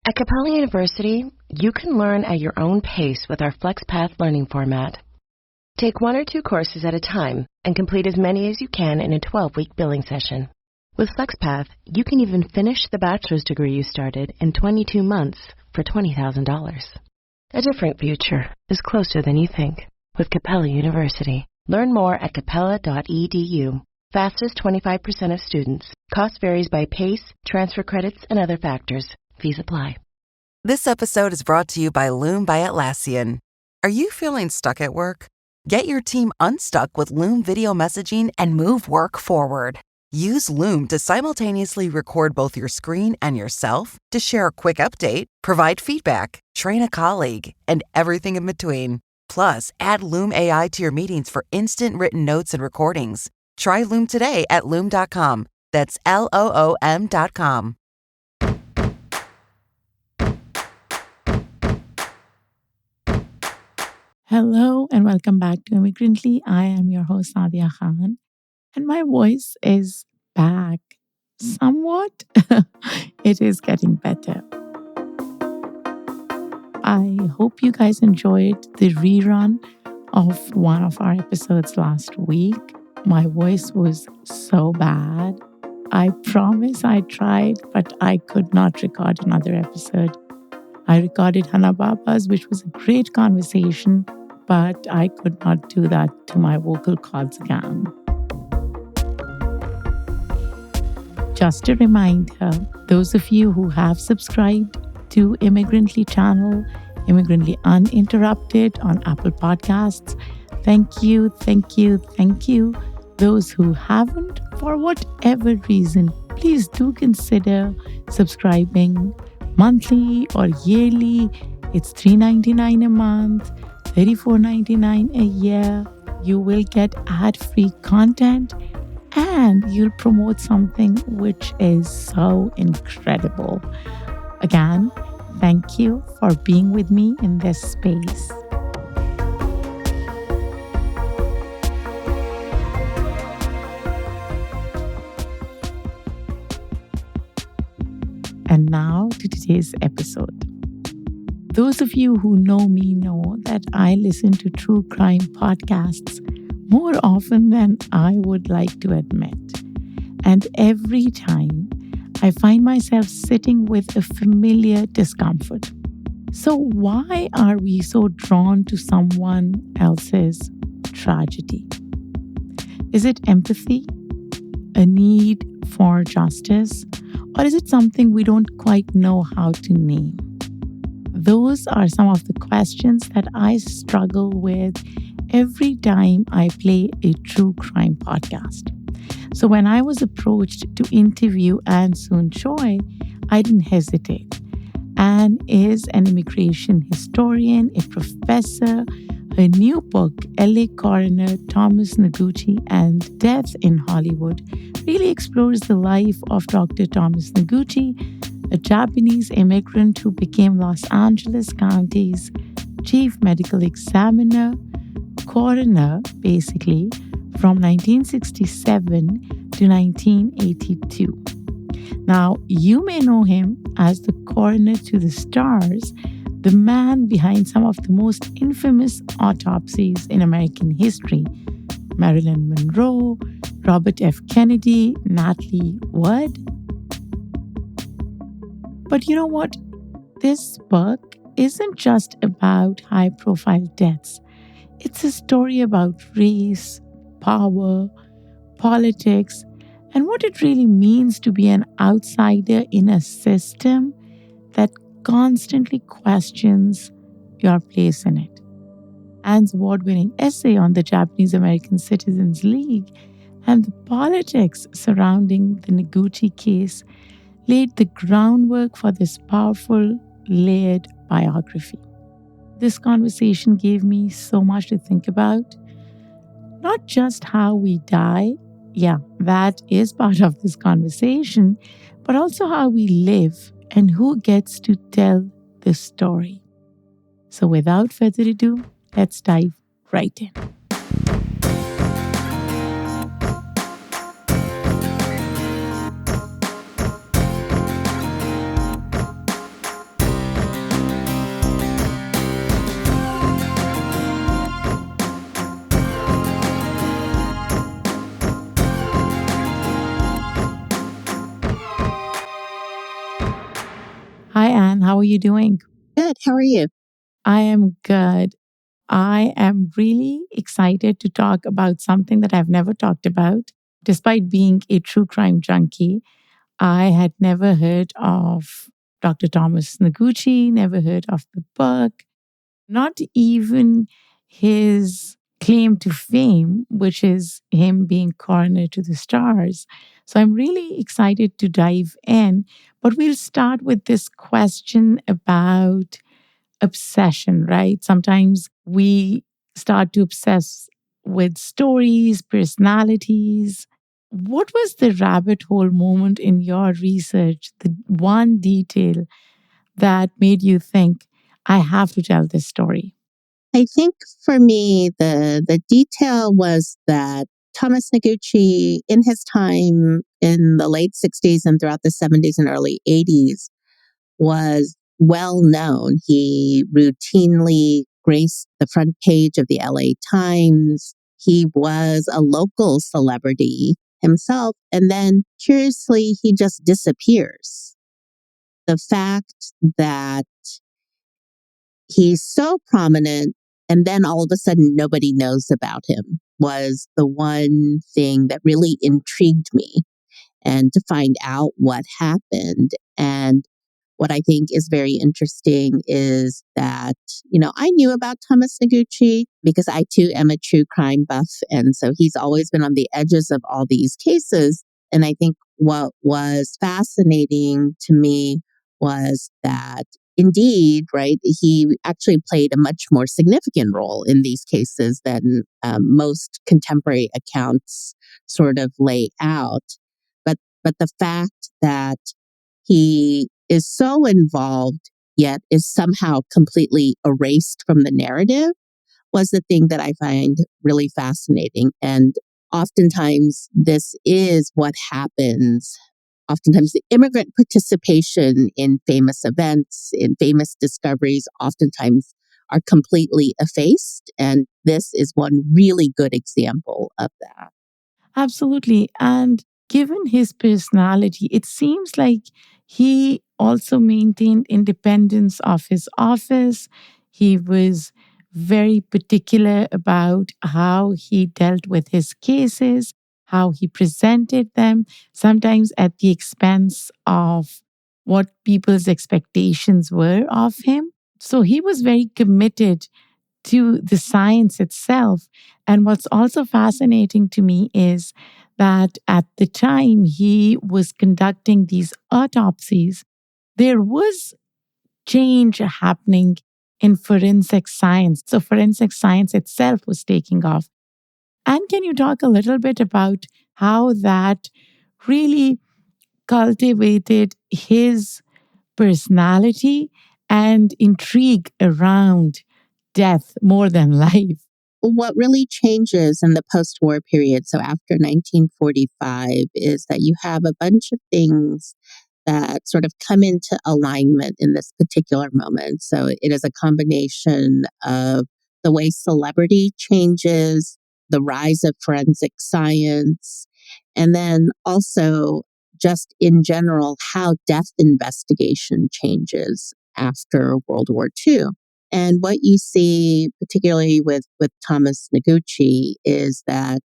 At Capella University, you can learn at your own pace with our FlexPath learning format. Take 1 or 2 courses at a time and complete as many as you can in a 12-week billing session. With FlexPath, you can even finish the bachelor's degree you started in 22 months for $20,000. A different future is closer than you think with Capella University. Learn more at capella.edu. Fastest 25% of students. Cost varies by pace, transfer credits, and other factors. Fees apply. This episode is brought to you by Loom by Atlassian. Are you feeling stuck at work? Get your team unstuck with Loom video messaging and move work forward. Use Loom to simultaneously record both your screen and yourself to share a quick update, provide feedback, train a colleague, and everything in between. Plus, add Loom AI to your meetings for instant written notes and recordings. Try Loom today at Loom.com. That's LOOM.com. Hello and welcome back to Immigrantly. I am your host, Saadia Khan, and my voice is back somewhat. It is getting better. I hope you guys enjoyed the rerun of one of our episodes last week. My voice was so bad. I promise I tried, but I could not record another episode. I recorded Hana Baba's, which was a great conversation, but I could not do that to my vocal cords again. Just a reminder, those of you who have subscribed to Immigrantly channel, Immigrantly Uninterrupted on Apple Podcasts, thank you, thank you, thank you. Those who haven't, for whatever reason, please do consider subscribing monthly or yearly. It's $3.99 a month, $34.99 a year. You will get ad-free content and you'll promote something which is so incredible. Again, thank you for being with me in this space. And now to today's episode. Those of you who know me know that I listen to true crime podcasts more often than I would like to admit. And every time, I find myself sitting with a familiar discomfort. So why are we so drawn to someone else's tragedy? Is it empathy? A need for justice? Or is it something we don't quite know how to name? Those are some of the questions that I struggle with every time I play a true crime podcast. So when I was approached to interview Anne Soon Choi, I didn't hesitate. Anne is an immigration historian, a professor. Her new book, LA Coroner Thomas Noguchi and Death in Hollywood, really explores the life of Dr. Thomas Noguchi, a Japanese immigrant who became Los Angeles County's chief medical examiner, coroner, basically, from 1967 to 1982. Now, you may know him as the coroner to the stars, the man behind some of the most infamous autopsies in American history: Marilyn Monroe, Robert F. Kennedy, Natalie Wood. But you know what? This book isn't just about high-profile deaths. It's a story about race, power, politics, and what it really means to be an outsider in a system that constantly questions your place in it. Anne's award-winning essay on the Japanese American Citizens League and the politics surrounding the Noguchi case laid the groundwork for this powerful, layered biography. This conversation gave me so much to think about. Not just how we die, yeah, that is part of this conversation, but also how we live and who gets to tell the story. So without further ado, let's dive right in. Hi, Anne. How are you doing? Good. How are you? I am good. I am really excited to talk about something that I've never talked about. Despite being a true crime junkie, I had never heard of Dr. Thomas Noguchi, never heard of the book, not even his claim to fame, which is him being coroner to the stars. So I'm really excited to dive in. But we'll start with this question about obsession, right? Sometimes we start to obsess with stories, personalities. What was the rabbit hole moment in your research, the one detail that made you think, I have to tell this story? I think for me, the detail was that Thomas Noguchi, in his time in the late 60s and throughout the 70s and early 80s, was well known. He routinely graced the front page of the LA Times. He was a local celebrity himself. And then, curiously, he just disappears. The fact that he's so prominent, and then all of a sudden nobody knows about him was the one thing that really intrigued me, and to find out what happened. And what I think is very interesting is that, I knew about Thomas Noguchi because I too am a true crime buff. And so he's always been on the edges of all these cases. And I think what was fascinating to me was that indeed, right, he actually played a much more significant role in these cases than most contemporary accounts sort of lay out. But the fact that he is so involved, yet is somehow completely erased from the narrative was the thing that I find really fascinating. And oftentimes, this is what happens. Oftentimes, the immigrant participation in famous events, in famous discoveries, oftentimes are completely effaced. And this is one really good example of that. Absolutely. And given his personality, it seems like he also maintained independence of his office. He was very particular about how he dealt with his cases, how he presented them, sometimes at the expense of what people's expectations were of him. So he was very committed to the science itself. And what's also fascinating to me is that at the time he was conducting these autopsies, there was change happening in forensic science. So, forensic science itself was taking off. And can you talk a little bit about how that really cultivated his personality and intrigue around death more than life? What really changes in the post war period, so after 1945, is that you have a bunch of things that sort of come into alignment in this particular moment. So it is a combination of the way celebrity changes, the rise of forensic science, and then also just in general, how death investigation changes after World War II. And what you see, particularly with Thomas Noguchi, is that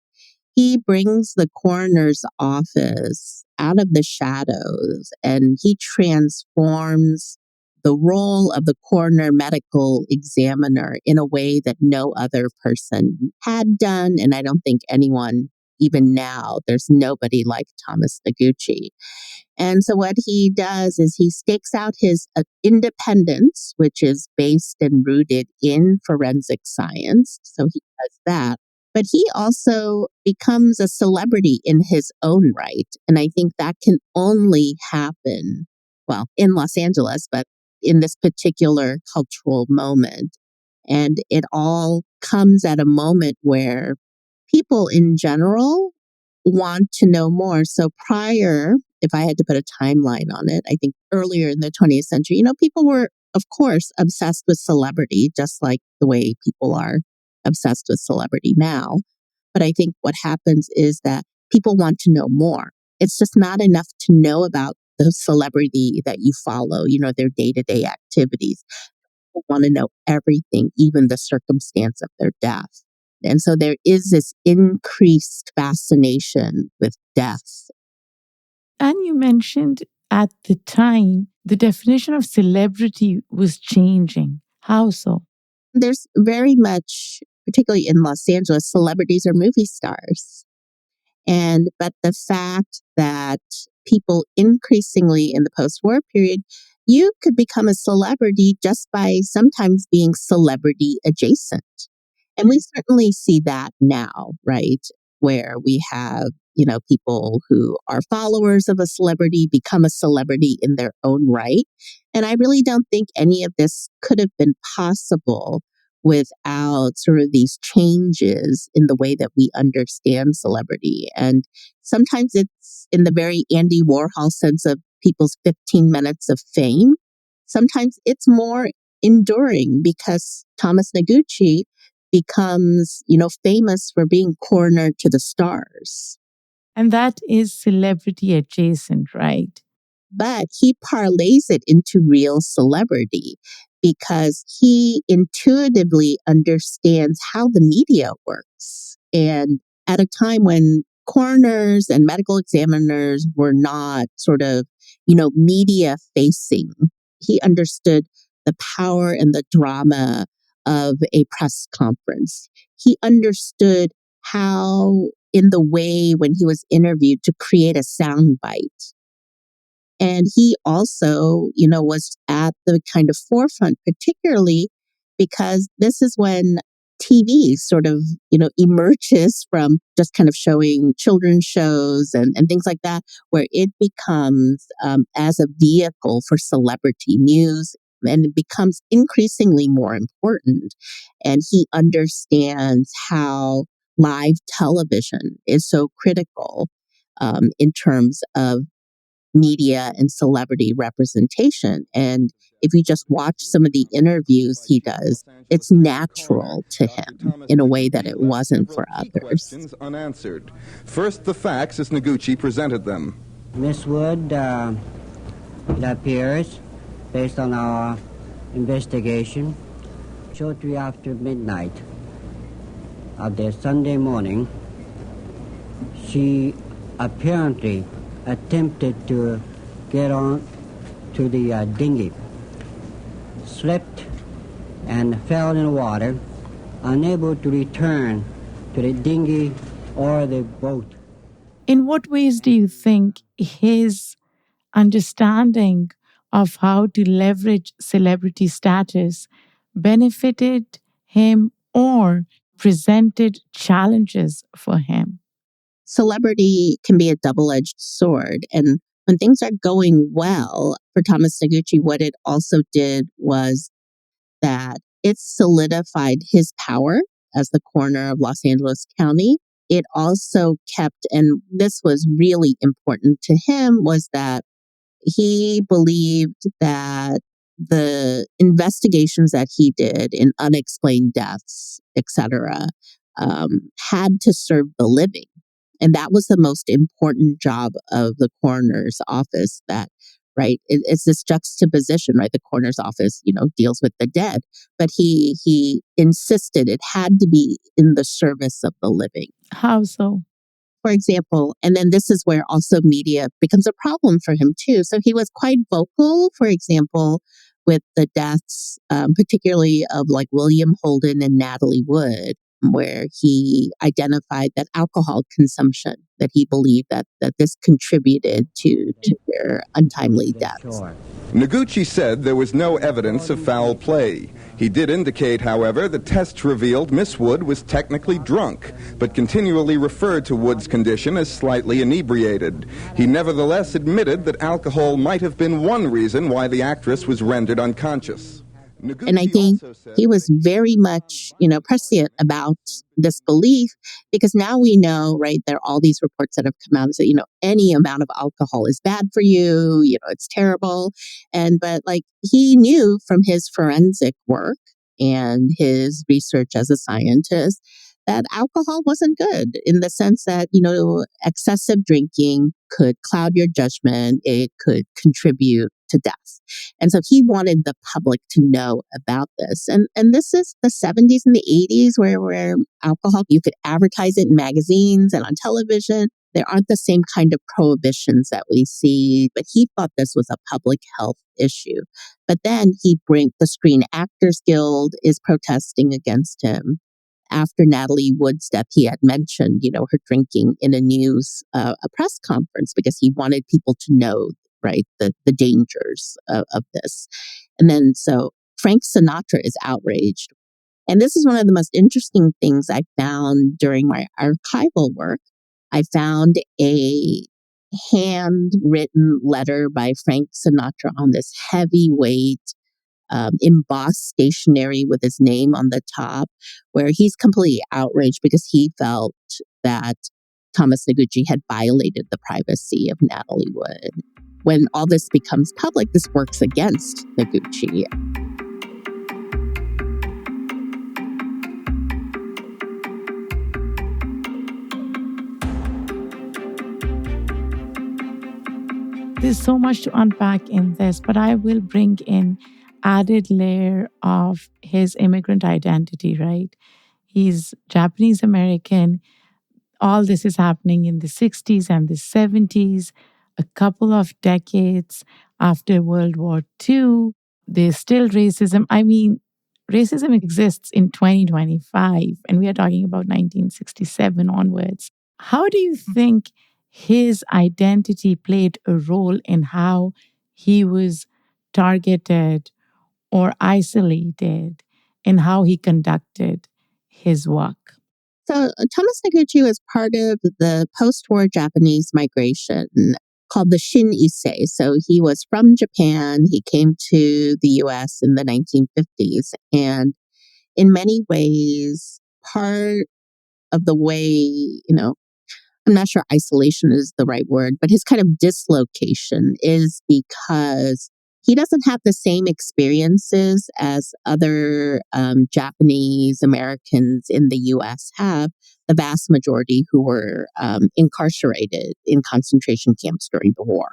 he brings the coroner's office out of the shadows and he transforms the role of the coroner medical examiner in a way that no other person had done. And I don't think anyone, even now, there's nobody like Thomas Noguchi. And so what he does is he stakes out his independence, which is based and rooted in forensic science. So he does that. But he also becomes a celebrity in his own right. And I think that can only happen, well, in Los Angeles, but in this particular cultural moment. And it all comes at a moment where people in general want to know more. So prior, if I had to put a timeline on it, I think earlier in the 20th century, people were, of course, obsessed with celebrity, just like the way people are obsessed with celebrity now. But I think what happens is that people want to know more. It's just not enough to know about the celebrity that you follow, their day-to-day activities. People want to know everything, even the circumstance of their death. And so there is this increased fascination with death. And you mentioned at the time, the definition of celebrity was changing. How so? There's very much, particularly in Los Angeles, celebrities are movie stars. But the fact that people increasingly in the post-war period, you could become a celebrity just by sometimes being celebrity adjacent. And we certainly see that now, right? Where we have, people who are followers of a celebrity become a celebrity in their own right. And I really don't think any of this could have been possible without sort of these changes in the way that we understand celebrity. And sometimes it's in the very Andy Warhol sense of people's 15 minutes of fame. Sometimes it's more enduring because Thomas Noguchi becomes, famous for being coroner to the stars. And that is celebrity adjacent, right? But he parlays it into real celebrity because he intuitively understands how the media works. And at a time when coroners and medical examiners were not sort of, media facing, he understood the power and the drama of a press conference. He understood how, in the way when he was interviewed, to create a soundbite. And he also, was at the kind of forefront, particularly because this is when TV sort of, emerges from just kind of showing children's shows and things like that, where it becomes as a vehicle for celebrity news, and it becomes increasingly more important. And he understands how live television is so critical in terms of media and celebrity representation. And if you just watch some of the interviews he does, it's natural to him in a way that it wasn't for others. Unanswered. First, the facts as Noguchi presented them. Miss Wood, it appears, based on our investigation, shortly after midnight of the Sunday morning, she apparently attempted to get on to the dinghy, slipped and fell in the water, unable to return to the dinghy or the boat. In what ways do you think his understanding of how to leverage celebrity status benefited him or presented challenges for him? Celebrity can be a double-edged sword. And when things are going well for Thomas Noguchi, what it also did was that it solidified his power as the coroner of Los Angeles County. It also kept, and this was really important to him, was that he believed that the investigations that he did in unexplained deaths, etc., had to serve the living. And that was the most important job of the coroner's office. That, right, it's this juxtaposition, right? The coroner's office, deals with the dead, but he insisted it had to be in the service of the living. How so? For example, and then this is where also media becomes a problem for him too. So he was quite vocal, for example, with the deaths, particularly of like William Holden and Natalie Wood, where he identified that alcohol consumption, that he believed that this contributed to their untimely deaths. Noguchi said there was no evidence of foul play. He did indicate, however, that tests revealed Miss Wood was technically drunk, but continually referred to Wood's condition as slightly inebriated. He nevertheless admitted that alcohol might have been one reason why the actress was rendered unconscious. And I think he was very much, prescient about this belief, because now we know, right, there are all these reports that have come out and say, any amount of alcohol is bad for you, it's terrible. But like he knew from his forensic work and his research as a scientist that alcohol wasn't good in the sense that, excessive drinking could cloud your judgment. It could contribute to death. And so he wanted the public to know about this. And this is the 70s and the 80s where alcohol, you could advertise it in magazines and on television. There aren't the same kind of prohibitions that we see, but he thought this was a public health issue. But then the Screen Actors Guild is protesting against him. After Natalie Wood's death, he had mentioned, her drinking in a press conference because he wanted people to know, right, the dangers of this. And then so Frank Sinatra is outraged. And this is one of the most interesting things I found during my archival work. I found a handwritten letter by Frank Sinatra on this heavyweight embossed stationery with his name on the top, where he's completely outraged because he felt that Thomas Noguchi had violated the privacy of Natalie Wood. When all this becomes public, this works against Noguchi. There's so much to unpack in this, but I will bring in added layer of his immigrant identity, right? He's Japanese American. All this is happening in the 60s and the 70s, a couple of decades after World War II. There's still racism. I mean, racism exists in 2025, and we are talking about 1967 onwards. How do you think his identity played a role in how he was targeted or isolated in how he conducted his work? So Thomas Noguchi was part of the post-war Japanese migration called the Shin Issei. So he was from Japan. He came to the U.S. in the 1950s. And in many ways, part of the way, I'm not sure isolation is the right word, but his kind of dislocation is because he doesn't have the same experiences as other Japanese Americans in the U.S. have, the vast majority who were incarcerated in concentration camps during the war.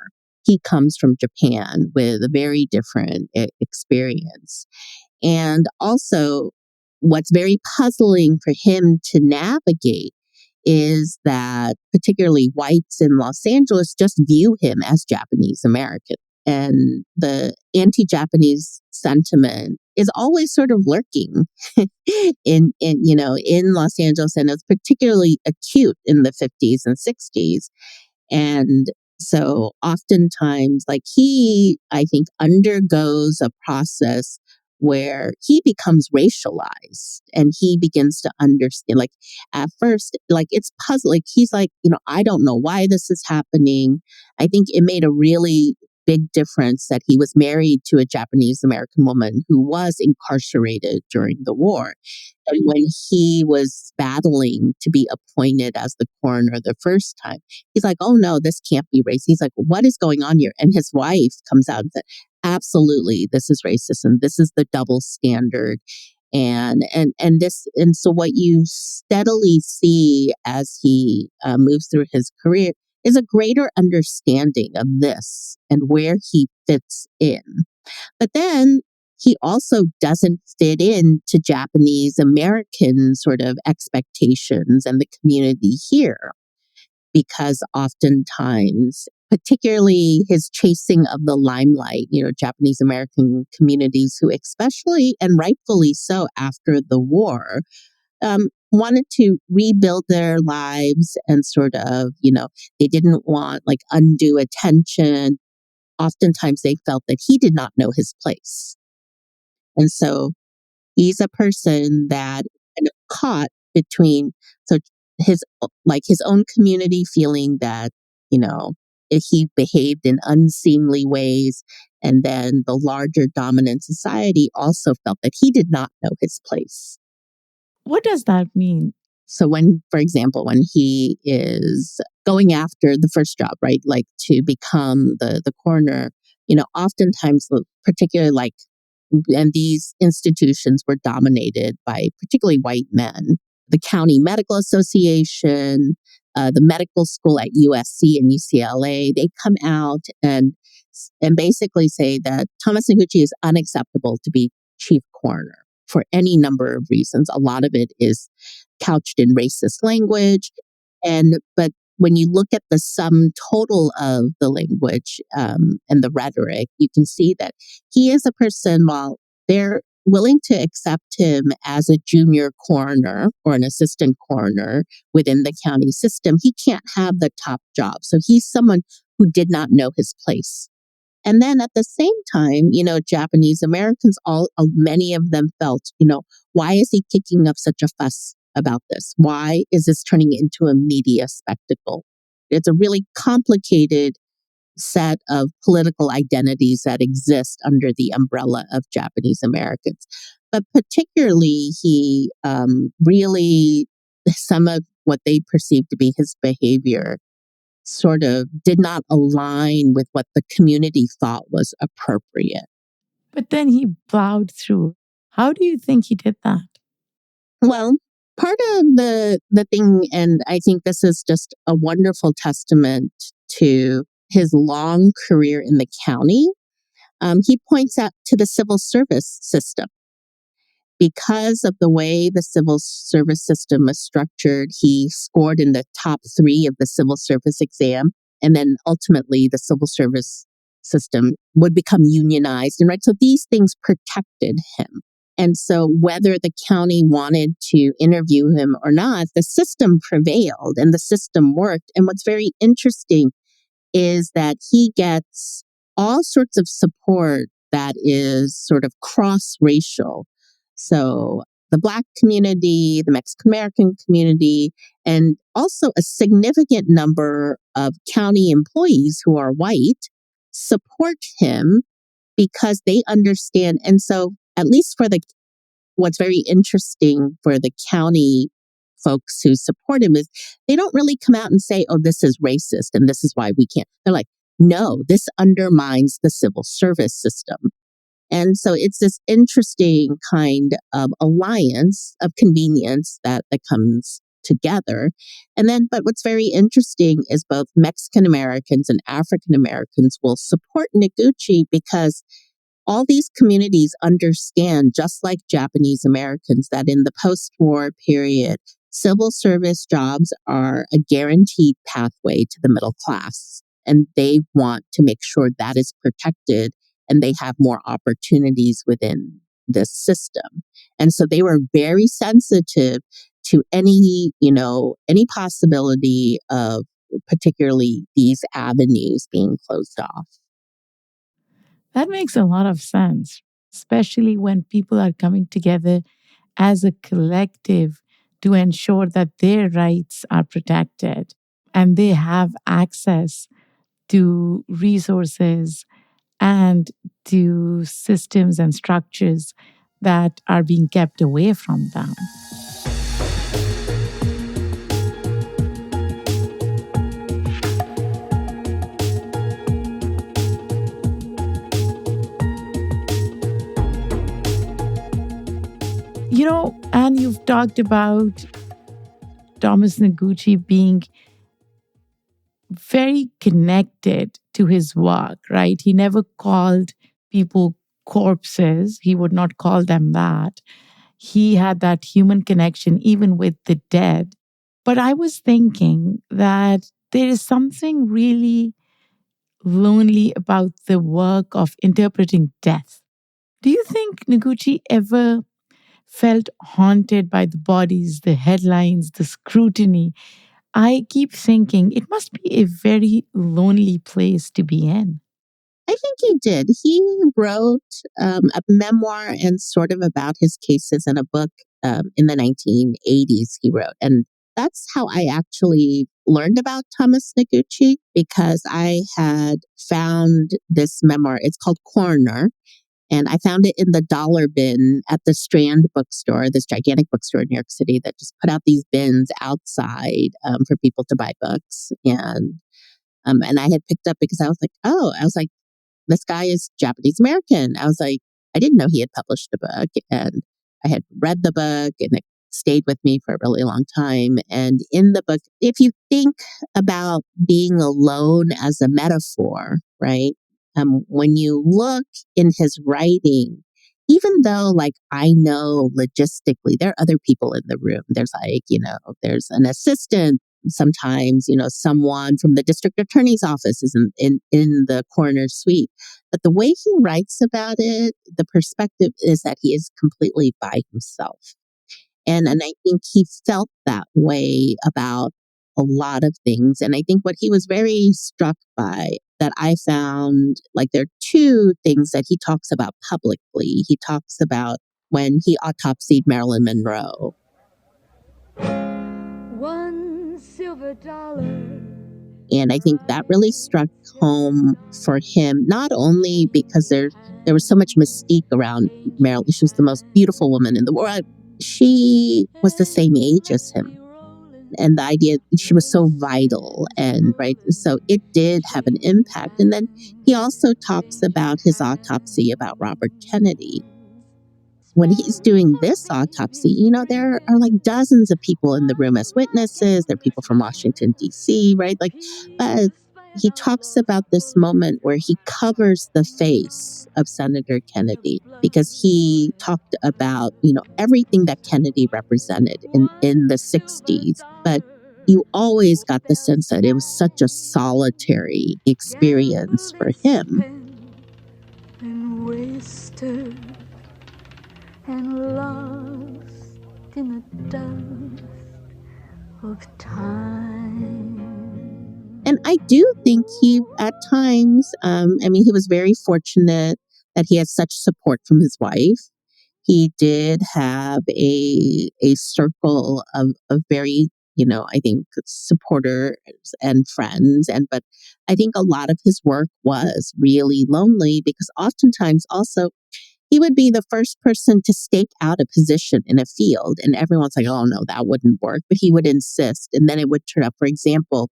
He comes from Japan with a very different experience. And also, what's very puzzling for him to navigate is that particularly whites in Los Angeles just view him as Japanese American. And the anti-Japanese sentiment is always sort of lurking in Los Angeles, and it's particularly acute in the 50s and 60s. And so oftentimes, he, I think, undergoes a process where he becomes racialized and he begins to understand, at first, it's puzzling. He's I don't know why this is happening. I think it made a really big difference that he was married to a Japanese American woman who was incarcerated during the war. And when he was battling to be appointed as the coroner the first time, he's like, oh no, this can't be racist. He's like, what is going on here? And his wife comes out and said, absolutely, this is racism. This is the double standard. And so what you steadily see as he moves through his career is a greater understanding of this and where he fits in. But then he also doesn't fit into Japanese American sort of expectations and the community here, because oftentimes, particularly his chasing of the limelight, Japanese American communities who especially and rightfully so after the war, wanted to rebuild their lives and sort of, they didn't want undue attention. Oftentimes they felt that he did not know his place. And so he's a person that kind of caught between his own community feeling that, if he behaved in unseemly ways, and then the larger dominant society also felt that he did not know his place. What does that mean? So for example, when he is going after the first job, right, to become the coroner, oftentimes, particularly and these institutions were dominated by particularly white men. the County Medical Association, the medical school at USC and UCLA. They come out and basically say that Thomas Noguchi is unacceptable to be chief coroner for any number of reasons. A lot of it is couched in racist language, but when you look at the sum total of the language and the rhetoric, you can see that he is a person, while they're willing to accept him as a junior coroner or an assistant coroner within the county system, he can't have the top job. So he's someone who did not know his place. And then at the same time, Japanese Americans, many of them felt, why is he kicking up such a fuss about this? Why is this turning into a media spectacle? It's a really complicated set of political identities that exist under the umbrella of Japanese Americans. But particularly, he really, some of what they perceived to be his behavior sort of did not align with what the community thought was appropriate. But then he plowed through. How do you think he did that? Well, part of the thing, and I think this is just a wonderful testament to his long career in the county, he points out to the civil service system. Because of the way the civil service system is structured, he scored in the top 3 of the civil service exam. And then ultimately, the civil service system would become unionized. And so these things protected him. And so whether the county wanted to interview him or not, the system prevailed and the system worked. And what's very interesting is that he gets all sorts of support that is sort of cross-racial. So the Black community, the Mexican American community, and also a significant number of county employees who are white support him because they understand. And so at least for what's very interesting for the county folks who support him is they don't really come out and say, oh, this is racist and this is why we can't. They're like, no, this undermines the civil service system. And so it's this interesting kind of alliance of convenience that comes together. And then, but what's very interesting is both Mexican Americans and African Americans will support Noguchi because all these communities understand, just like Japanese Americans, that in the post-war period, civil service jobs are a guaranteed pathway to the middle class. And they want to make sure that is protected and they have more opportunities within this system. And so they were very sensitive to any possibility of particularly these avenues being closed off. That makes a lot of sense, especially when people are coming together as a collective to ensure that their rights are protected and they have access to resources and to systems and structures that are being kept away from them. And you've talked about Thomas Noguchi being very connected to his work, right? He never called people corpses. He would not call them that. He had that human connection even with the dead. But I was thinking that there is something really lonely about the work of interpreting death. Do you think Noguchi ever felt haunted by the bodies, the headlines, the scrutiny? I keep thinking it must be a very lonely place to be in. I think he did. He wrote a memoir and sort of about his cases in a book in the 1980s he wrote. And that's how I actually learned about Thomas Noguchi, because I had found this memoir. It's called Coroner. And I found it in the dollar bin at the Strand bookstore, this gigantic bookstore in New York City that just put out these bins outside for people to buy books. And I had picked up because I was like, this guy is Japanese American. I was like, I didn't know he had published a book. And I had read the book and stayed with me for a really long time. And in the book, if you think about being alone as a metaphor, right? When you look in his writing, even though like I know logistically there are other people in the room, there's like, there's an assistant. Sometimes, someone from the district attorney's office is in the coroner's suite. But the way he writes about it, the perspective is that he is completely by himself. And I think he felt that way about a lot of things. And I think what he was very struck by that I found, like there are two things that he talks about publicly. He talks about when he autopsied Marilyn Monroe. $1 And I think that really struck home for him, not only because there was so much mystique around Marilyn. She was the most beautiful woman in the world. She was the same age as him. And the idea she was so vital and right. So it did have an impact. And then he also talks about his autopsy about Robert Kennedy. When he's doing this autopsy, there are like dozens of people in the room as witnesses. There are people from Washington, D.C., right? But he talks about this moment where he covers the face of Senator Kennedy because he talked about, everything that Kennedy represented in the 60s. But you always got the sense that it was such a solitary experience for him. And lost in the dust of time. And I do think he, at times, he was very fortunate that he had such support from his wife. He did have a circle of very, I think supporters and friends. But I think a lot of his work was really lonely because oftentimes also he would be the first person to stake out a position in a field. And everyone's like, oh, no, that wouldn't work. But he would insist. And then it would turn up. For example,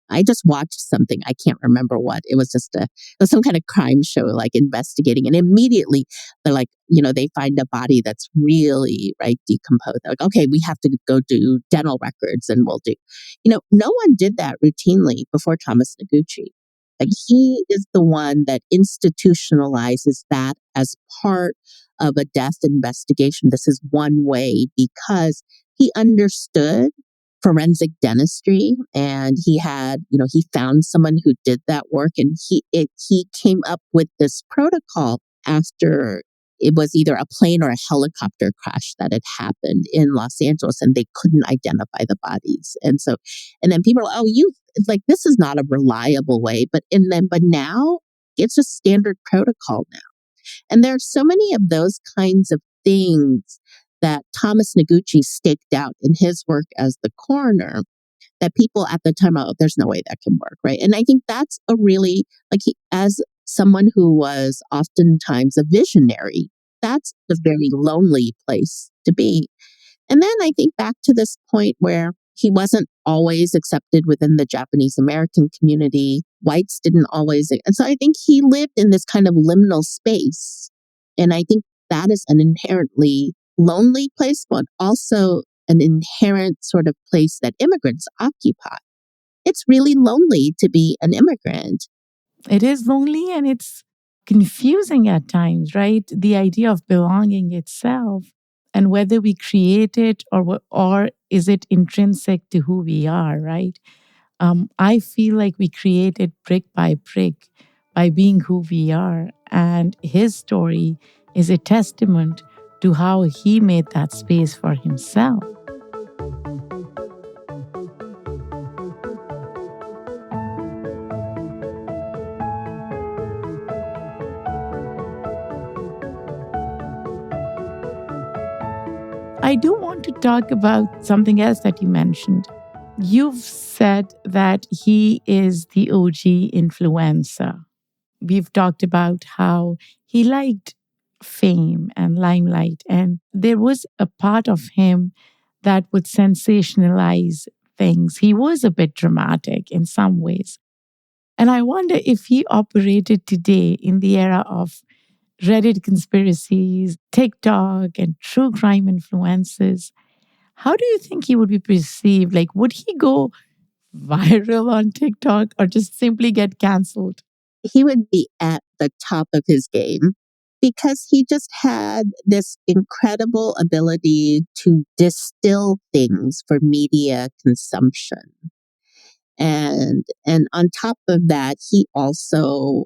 I just watched something. I can't remember what. It was just it was some kind of crime show, like investigating. And immediately they're like, they find a body that's really, right, decomposed. They're like, okay, we have to go do dental records and we'll do, no one did that routinely before Thomas Noguchi. Like he is the one that institutionalizes that as part of a death investigation. This is one way because he understood forensic dentistry and he had, he found someone who did that work and he came up with this protocol after it was either a plane or a helicopter crash that had happened in Los Angeles and they couldn't identify the bodies. And then people are, like, this is not a reliable way, but now it's a standard protocol now. And there are so many of those kinds of things that Thomas Noguchi staked out in his work as the coroner that people at the time, there's no way that can work, right? And I think that's a really, as someone who was oftentimes a visionary, that's a very lonely place to be. And then I think back to this point where he wasn't always accepted within the Japanese American community. Whites didn't always. And so I think he lived in this kind of liminal space. And I think that is an inherently lonely place, but also an inherent sort of place that immigrants occupy. It's really lonely to be an immigrant. It is lonely and it's confusing at times, right? The idea of belonging itself and whether we create it or is it intrinsic to who we are, right? I feel like we create it brick by brick by being who we are. And his story is a testament to how he made that space for himself. I do want to talk about something else that you mentioned. You've said that he is the OG influencer. We've talked about how he liked fame and limelight, and there was a part of him that would sensationalize things. He was a bit dramatic in some ways. And I wonder if he operated today in the era of Reddit conspiracies, TikTok, and true crime influences. how do you think he would be perceived? Like, would he go viral on TikTok or just simply get canceled? He would be at the top of his game because he just had this incredible ability to distill things for media consumption. And on top of that, he also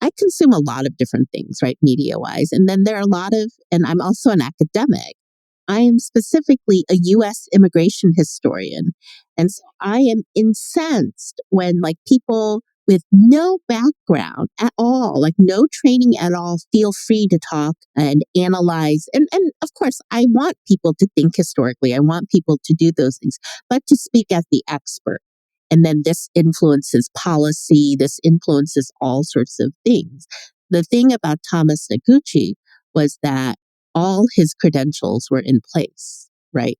I consume a lot of different things, right, media wise. And then there are a lot of, and I'm also an academic. I am specifically a US immigration historian. And so I am incensed when like people with no background at all, like no training at all, feel free to talk and analyze. And of course, I want people to think historically. I want people to do those things, but to speak as the expert. And then this influences policy. This influences all sorts of things. The thing about Thomas Noguchi was that all his credentials were in place, right?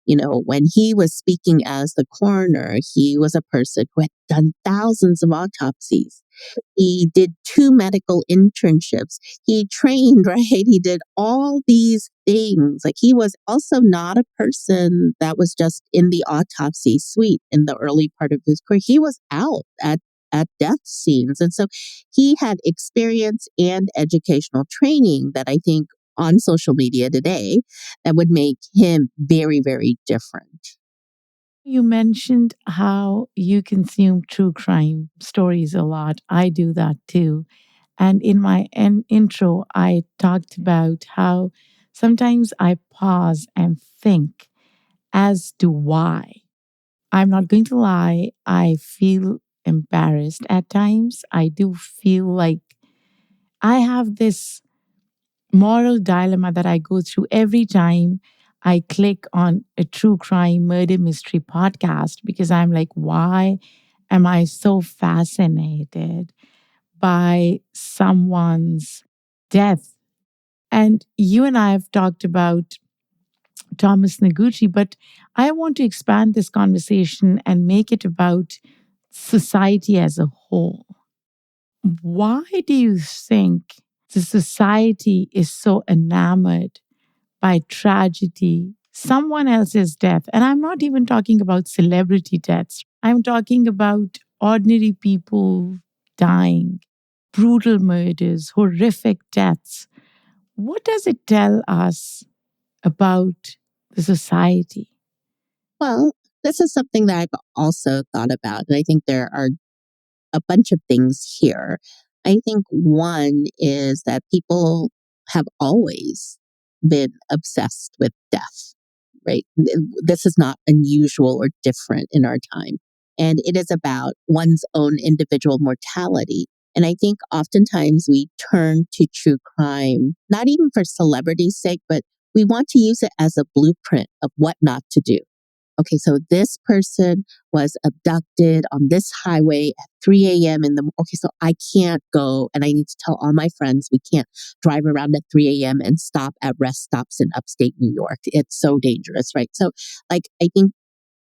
You know, when he was speaking as the coroner, he was a person who had done thousands of autopsies. He did 2 medical internships. He trained, right? He did all these things. Like he was also not a person that was just in the autopsy suite in the early part of his career. He was out at death scenes. And so he had experience and educational training that I think on social media today that would make him very, very different. You mentioned how you consume true crime stories a lot. I do that too. And in my intro, I talked about how sometimes I pause and think as to why. I'm not going to lie, I feel embarrassed at times. I do feel like I have this moral dilemma that I go through every time I click on a true crime murder mystery podcast because I'm like, why am I so fascinated by someone's death? And you and I have talked about Thomas Noguchi, but I want to expand this conversation and make it about society as a whole. Why do you think the society is so enamored by tragedy, someone else's death? And I'm not even talking about celebrity deaths, I'm talking about ordinary people dying, brutal murders, horrific deaths. What does it tell us about the society? Well, this is something that I've also thought about. And I think there are a bunch of things here. I think one is that people have always been obsessed with death, right? This is not unusual or different in our time. And it is about one's own individual mortality. And I think oftentimes we turn to true crime, not even for celebrity's sake, but we want to use it as a blueprint of what not to do. Okay, so this person was abducted on this highway at 3 a.m. Okay, so I can't go and I need to tell all my friends we can't drive around at 3 a.m. and stop at rest stops in upstate New York. It's so dangerous, right? So, like, I think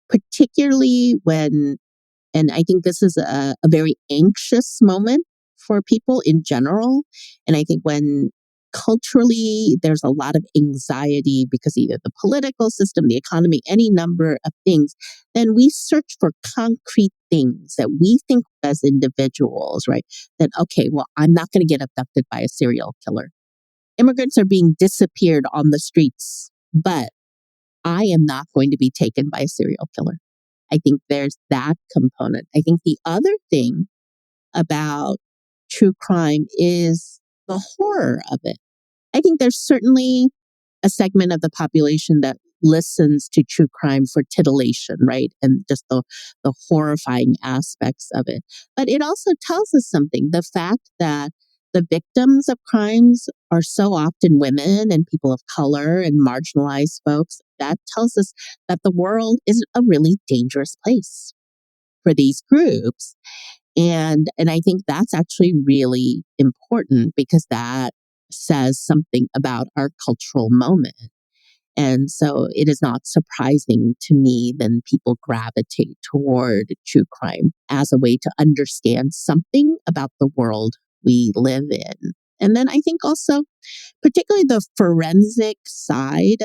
particularly and I think this is a very anxious moment for people in general. And I think when culturally there's a lot of anxiety because either the political system, the economy, any number of things, then we search for concrete things that we think as individuals, right? That, okay, well, I'm not going to get abducted by a serial killer. Immigrants are being disappeared on the streets, but I am not going to be taken by a serial killer. I think there's that component. I think the other thing about true crime is the horror of it. I think there's certainly a segment of the population that listens to true crime for titillation, right? And just the horrifying aspects of it. But it also tells us something. The fact that the victims of crimes are so often women and people of color and marginalized folks, that tells us that the world is a really dangerous place for these groups. And I think that's actually really important because that says something about our cultural moment. And so it is not surprising to me then people gravitate toward true crime as a way to understand something about the world we live in. And then I think also, particularly the forensic side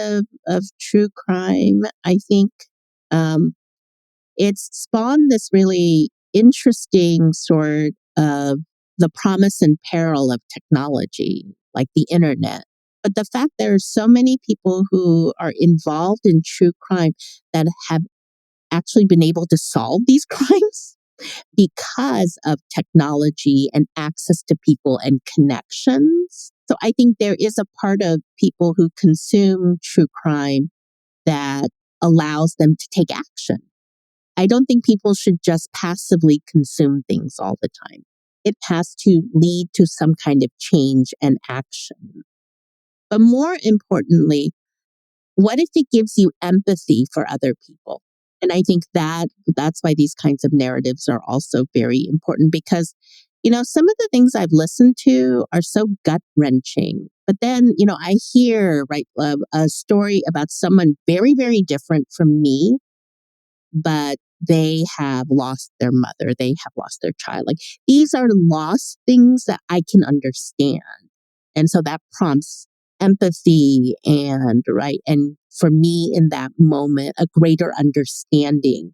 of true crime, I think it's spawned this really interesting sort of the promise and peril of technology, like the internet. But the fact there are so many people who are involved in true crime that have actually been able to solve these crimes because of technology and access to people and connections. So I think there is a part of people who consume true crime that allows them to take action. I don't think people should just passively consume things all the time. It has to lead to some kind of change and action. But more importantly, what if it gives you empathy for other people? And I think that's why these kinds of narratives are also very important because, some of the things I've listened to are so gut wrenching. But then, I hear, right, a story about someone very, very different from me, but they have lost their mother, they have lost their child. Like these are lost things that I can understand. And so that prompts empathy and for me in that moment, a greater understanding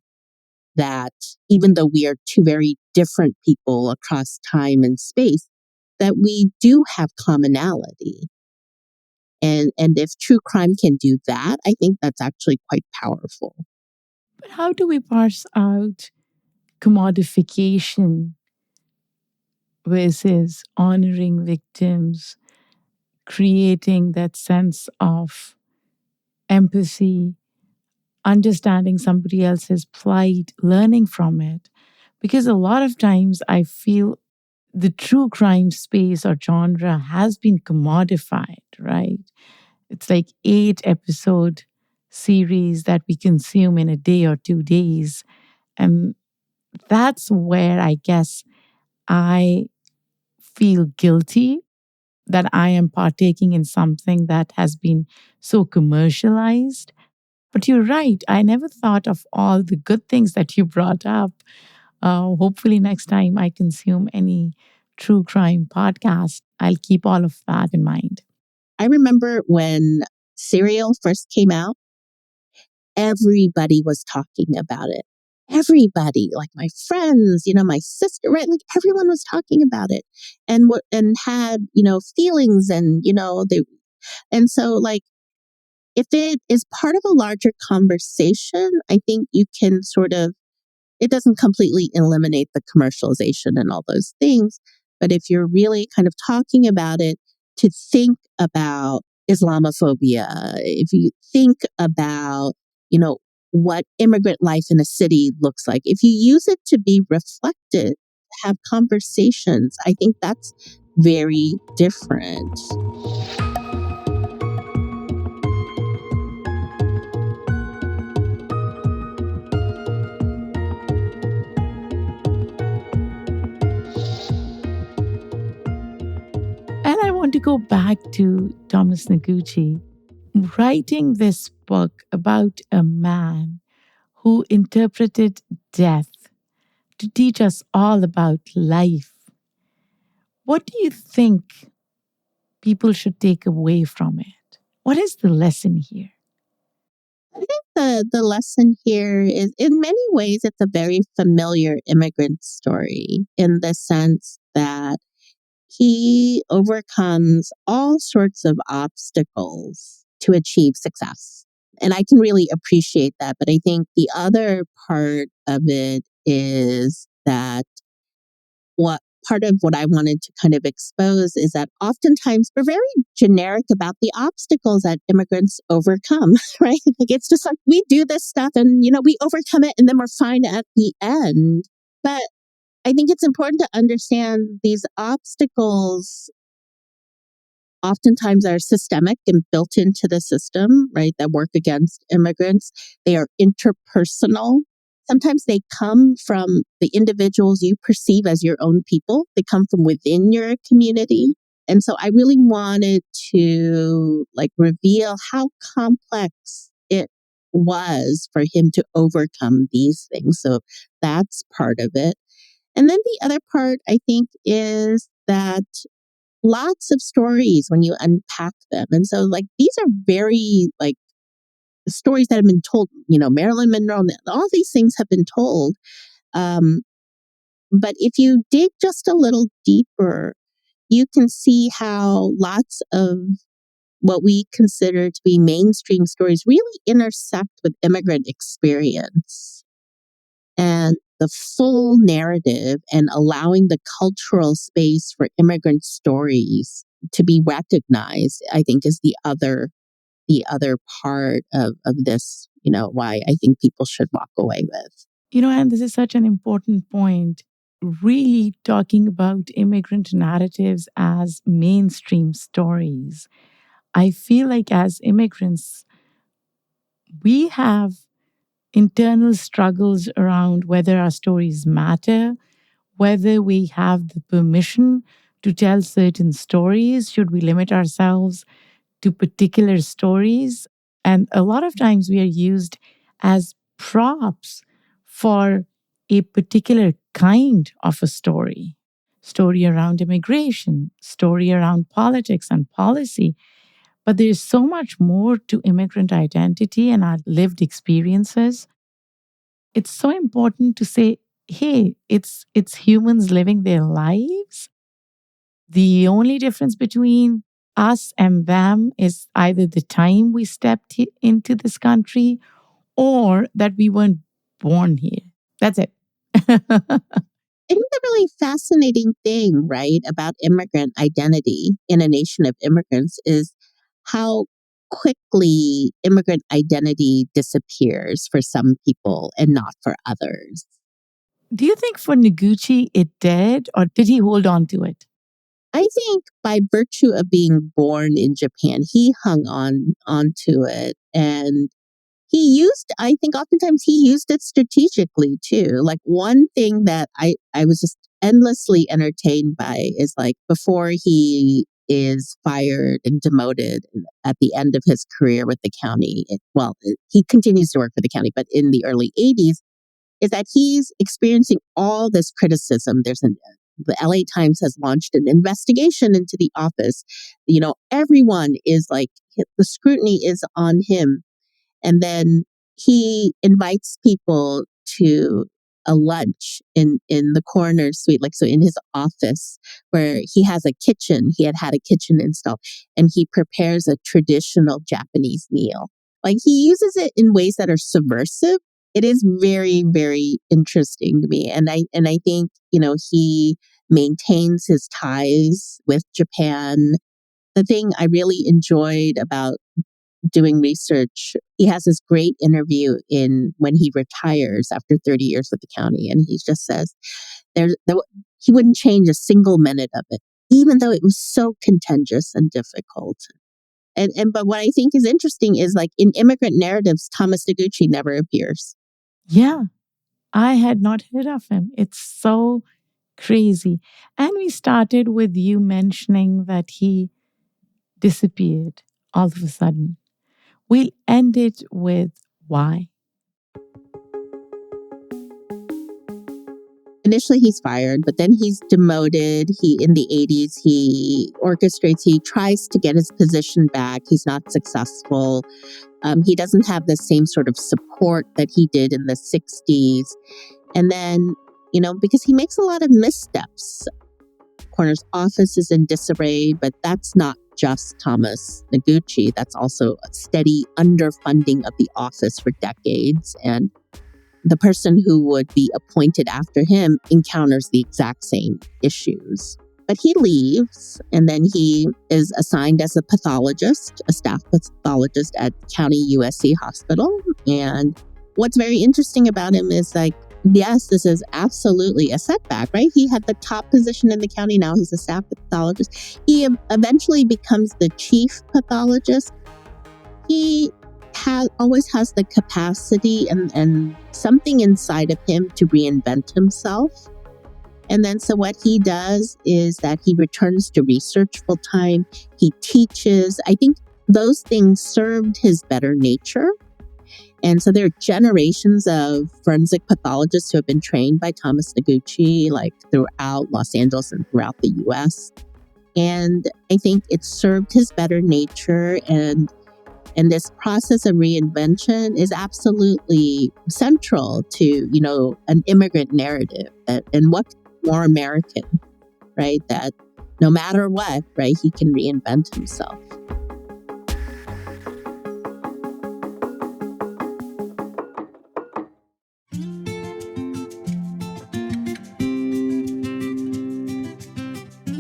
that even though we are two very different people across time and space, that we do have commonality. And if true crime can do that, I think that's actually quite powerful. But how do we parse out commodification versus honoring victims, creating that sense of empathy, understanding somebody else's plight, learning from it? Because a lot of times I feel the true crime space or genre has been commodified, right? It's like 8 episode series that we consume in a day or 2 days. And that's where I guess I feel guilty that I am partaking in something that has been so commercialized. But you're right. I never thought of all the good things that you brought up. Hopefully, next time I consume any true crime podcast, I'll keep all of that in mind. I remember when Serial first came out, everybody was talking about it. Everybody, like my friends, my sister, right? Like everyone was talking about it and had, feelings and so like if it is part of a larger conversation, I think you can sort of it doesn't completely eliminate the commercialization and all those things. But if you're really kind of talking about it, to think about Islamophobia, if you think about, what immigrant life in a city looks like, if you use it to be reflected, have conversations, I think that's very different. And I want to go back to Thomas Noguchi writing this book about a man who interpreted death to teach us all about life. What do you think people should take away from it? What is the lesson here? I think the lesson here is in many ways it's a very familiar immigrant story in the sense that he overcomes all sorts of obstacles to achieve success. And I can really appreciate that. But I think the other part of it is that what part of what I wanted to kind of expose is that oftentimes we're very generic about the obstacles that immigrants overcome, right? Like it's just like we do this stuff and, we overcome it and then we're fine at the end. But I think it's important to understand these obstacles oftentimes are systemic and built into the system, right, that work against immigrants. They are interpersonal. Sometimes they come from the individuals you perceive as your own people. They come from within your community. And so I really wanted to reveal how complex it was for him to overcome these things. So that's part of it. And then the other part, I think, is that lots of stories when you unpack them. And so like these are very like stories that have been told, Marilyn Monroe, all these things have been told. But if you dig just a little deeper, you can see how lots of what we consider to be mainstream stories really intersect with immigrant experience and the full narrative, and allowing the cultural space for immigrant stories to be recognized, I think is the other part of this, why I think people should walk away with. And this is such an important point, really talking about immigrant narratives as mainstream stories. I feel like as immigrants, we have internal struggles around whether our stories matter, whether we have the permission to tell certain stories, should we limit ourselves to particular stories. And a lot of times we are used as props for a particular kind of a story around immigration, story around politics and policy. But there's so much more to immigrant identity and our lived experiences. It's so important to say, hey, it's humans living their lives. The only difference between us and them is either the time we stepped into this country or that we weren't born here. That's it. I think the really fascinating thing, right, about immigrant identity in a nation of immigrants is how quickly immigrant identity disappears for some people and not for others. Do you think for Noguchi it did, or did he hold on to it? I think by virtue of being born in Japan, he hung onto it, and I think oftentimes he used it strategically too. Like one thing that I was just endlessly entertained by is like before he is fired and demoted at the end of his career with the county. He continues to work for the county, but in the early 80s, is that he's experiencing all this criticism. The LA Times has launched an investigation into the office. Everyone is like, the scrutiny is on him. And then he invites people to a lunch in the coroner's suite, like so in his office, where he has a kitchen. He had a kitchen installed, and he prepares a traditional Japanese meal. Like he uses it in ways that are subversive. It is very, very interesting to me, and I think he maintains his ties with Japan. The thing I really enjoyed about doing research, he has this great interview in when he retires after 30 years with the county, and he just says he wouldn't change a single minute of it, even though it was so contentious and difficult. But what I think is interesting is like in immigrant narratives, Thomas Noguchi never appears. Yeah, I had not heard of him. It's so crazy. And we started with you mentioning that he disappeared all of a sudden. We'll end it with why. Initially, he's fired, but then he's demoted. In the 80s, he tries to get his position back. He's not successful. He doesn't have the same sort of support that he did in the 60s. And then, because he makes a lot of missteps. Coroner's office is in disarray, but that's not just Thomas Noguchi. That's also a steady underfunding of the office for decades. And the person who would be appointed after him encounters the exact same issues. But he leaves, and then he is assigned as a staff pathologist at County USC Hospital. And what's very interesting about him is like, yes, this is absolutely a setback, right? He had the top position in the county. Now he's a staff pathologist. He eventually becomes the chief pathologist. He always has the capacity and something inside of him to reinvent himself. And then so what he does is that he returns to research full time. He teaches. I think those things served his better nature. And so there are generations of forensic pathologists who have been trained by Thomas Noguchi, like throughout Los Angeles and throughout the US. And I think it served his better nature, and this process of reinvention is absolutely central to, an immigrant narrative. And what more American, right? That no matter what, right, he can reinvent himself.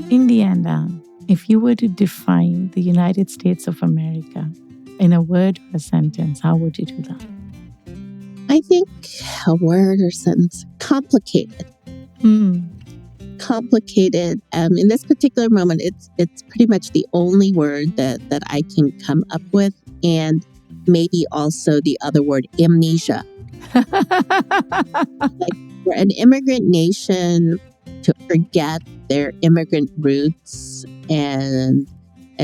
In the end, Anne, if you were to define the United States of America in a word or a sentence, how would you do that? I think a word or sentence, complicated. Complicated. In this particular moment, it's pretty much the only word that I can come up with, and maybe also the other word, amnesia. Like, we're an immigrant nation, to forget their immigrant roots and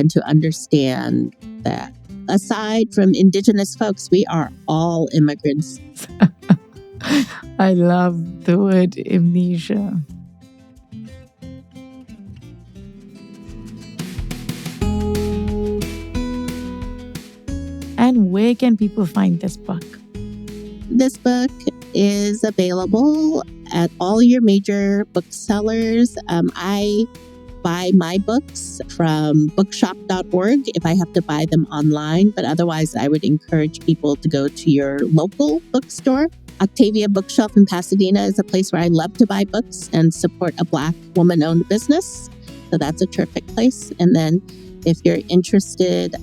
to understand that aside from indigenous folks, we are all immigrants. I love the word amnesia. And where can people find this book? This book is available at all your major booksellers. I buy my books from bookshop.org if I have to buy them online, but otherwise I would encourage people to go to your local bookstore. Octavia Bookshelf in Pasadena is a place where I love to buy books and support a Black woman-owned business. So that's a terrific place. And then if you're interested,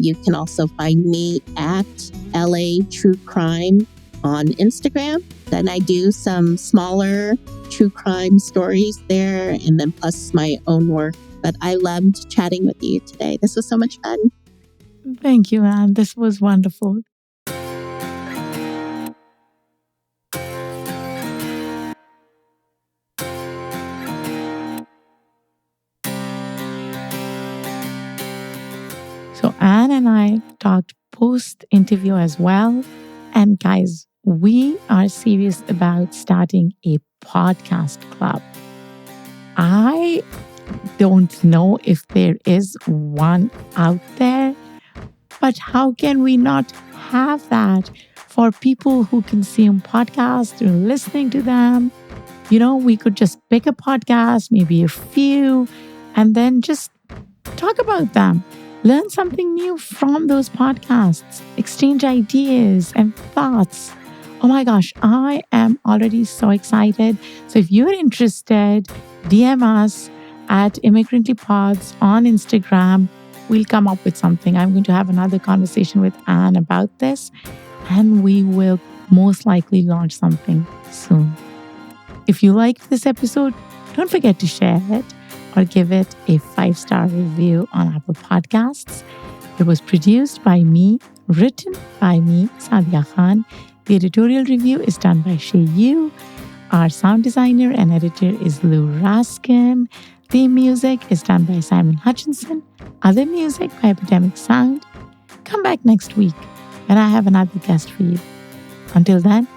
you can also find me at LA True Crime on Instagram. Then I do some smaller true crime stories there, and then plus my own work. But I loved chatting with you today. This was so much fun. Thank you, Anne. This was wonderful. So Anne and I talked post-interview as well. And guys, we are serious about starting a podcast club. I don't know if there is one out there, but how can we not have that for people who consume podcasts or listening to them? We could just pick a podcast, maybe a few, and then just talk about them. Learn something new from those podcasts. Exchange ideas and thoughts. Oh my gosh, I am already so excited. So if you're interested, DM us at ImmigrantlyPods on Instagram. We'll come up with something. I'm going to have another conversation with Anne about this, and we will most likely launch something soon. If you liked this episode, don't forget to share it or give it a 5-star review on Apple Podcasts. It was produced by me, written by me, Saadia Khan. The editorial review is done by Shay Yu. Our sound designer and editor is Lou Raskin. Theme music is done by Simon Hutchinson. Other music by Epidemic Sound. Come back next week and I have another guest for you. Until then,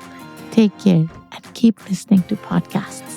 take care and keep listening to podcasts.